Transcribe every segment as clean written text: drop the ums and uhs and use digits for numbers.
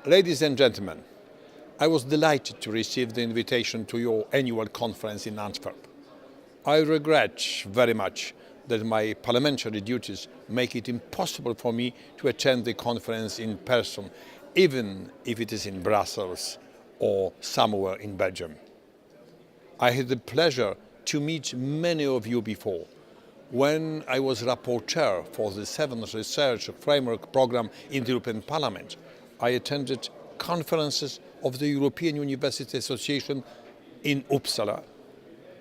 Ladies and gentlemen, I was delighted to receive the invitation to your annual conference in Antwerp. I regret very much that my parliamentary duties make it impossible for me to attend the conference in person, even if it is in Brussels or somewhere in Belgium. I had the pleasure to meet many of you before. When I was rapporteur for the 7th Research Framework Programme in the European Parliament, I attended conferences of the European University Association in Uppsala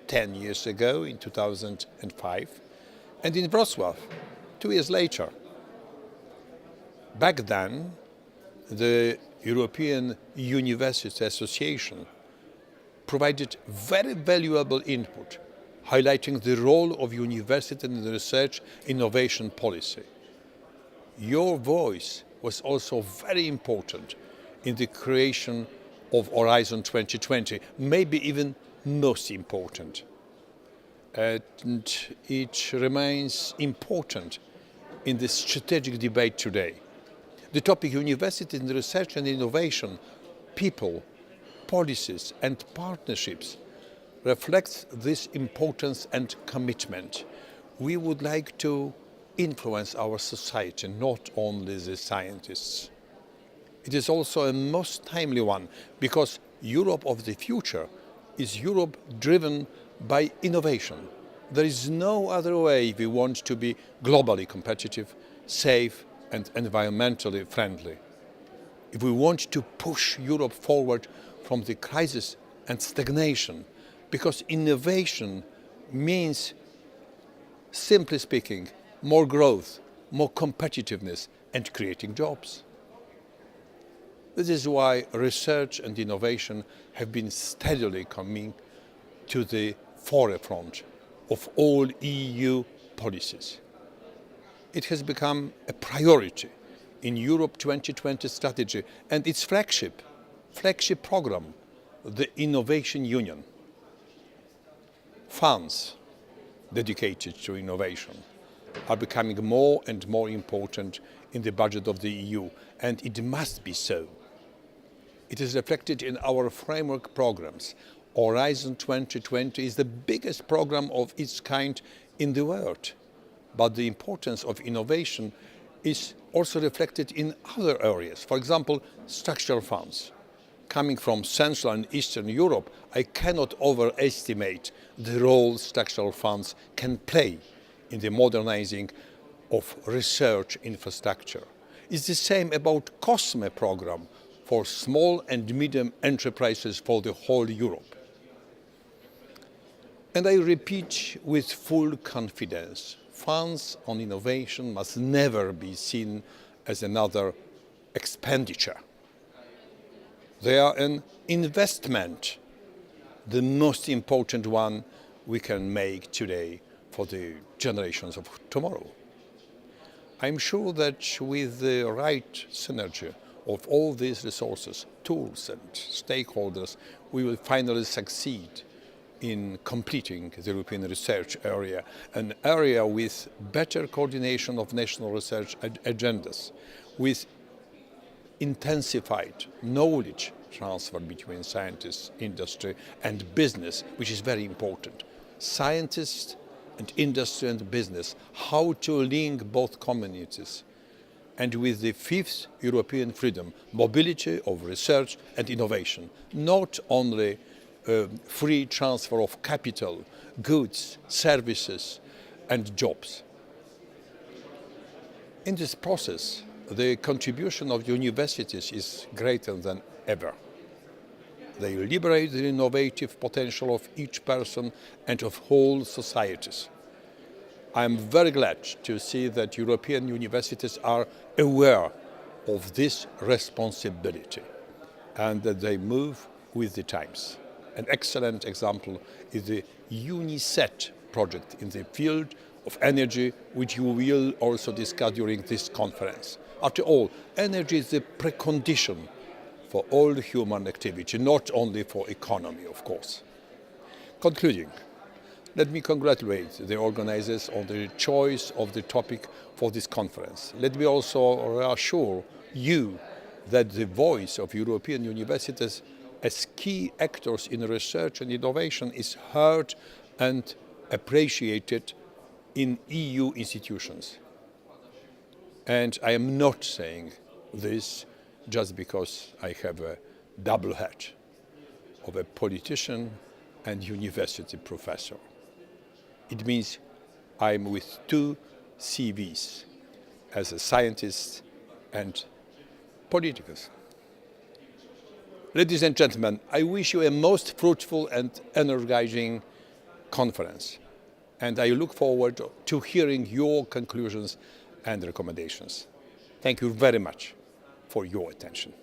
10 years ago, in 2005, and in Wrocław 2 years later. Back then, the European University Association provided very valuable input, highlighting the role of university in research innovation policy. Your voice was also very important in the creation of Horizon 2020, maybe even most important. And it remains important in the strategic debate today. The topic university in research and innovation, people, policies and partnerships reflects this importance and commitment. We would like to influence our society, not only the scientists. It is also a most timely one because Europe of the future is Europe driven by innovation. There is no other way if we want to be globally competitive, safe and environmentally friendly. If we want to push Europe forward from the crisis and stagnation, because innovation means, simply speaking, more growth, more competitiveness and creating jobs. This is why research and innovation have been steadily coming to the forefront of all EU policies. It has become a priority in Europe 2020 strategy and its flagship program, the Innovation Union. Funds dedicated to innovation are becoming more and more important in the budget of the EU, and it must be so. It is reflected in our framework programs. Horizon 2020 is the biggest program of its kind in the world, but the importance of innovation is also reflected in other areas. For example, structural funds. Coming from Central and Eastern Europe, I cannot overestimate the role structural funds can play in the modernizing of research infrastructure. It's the same about COSME program for small and medium enterprises for the whole Europe. And I repeat with full confidence, funds on innovation must never be seen as another expenditure. They are an investment, the most important one we can make today for the generations of tomorrow. I'm sure that with the right synergy of all these resources, tools and stakeholders, we will finally succeed in completing the European research area, an area with better coordination of national research agendas, with intensified knowledge transfer between scientists, industry and business, which is very important. Scientists and industry and business, how to link both communities. And with the 5th European freedom, mobility of research and innovation, not only free transfer of capital, goods, services and jobs. In this process, the contribution of universities is greater than ever. They liberate the innovative potential of each person and of whole societies. I am very glad to see that European universities are aware of this responsibility and that they move with the times. An excellent example is the UNICET project in the field of energy, which you will also discuss during this conference. After all, energy is the precondition for all human activity, not only for economy, of course. Concluding, let me congratulate the organizers on the choice of the topic for this conference. Let me also reassure you that the voice of European universities as key actors in research and innovation is heard and appreciated in EU institutions. And I am not saying this just because I have a double hat of a politician and university professor. It means I'm with two CVs as a scientist and politicus. Ladies and gentlemen, I wish you a most fruitful and energizing conference, and I look forward to hearing your conclusions and recommendations. Thank you very much for your attention.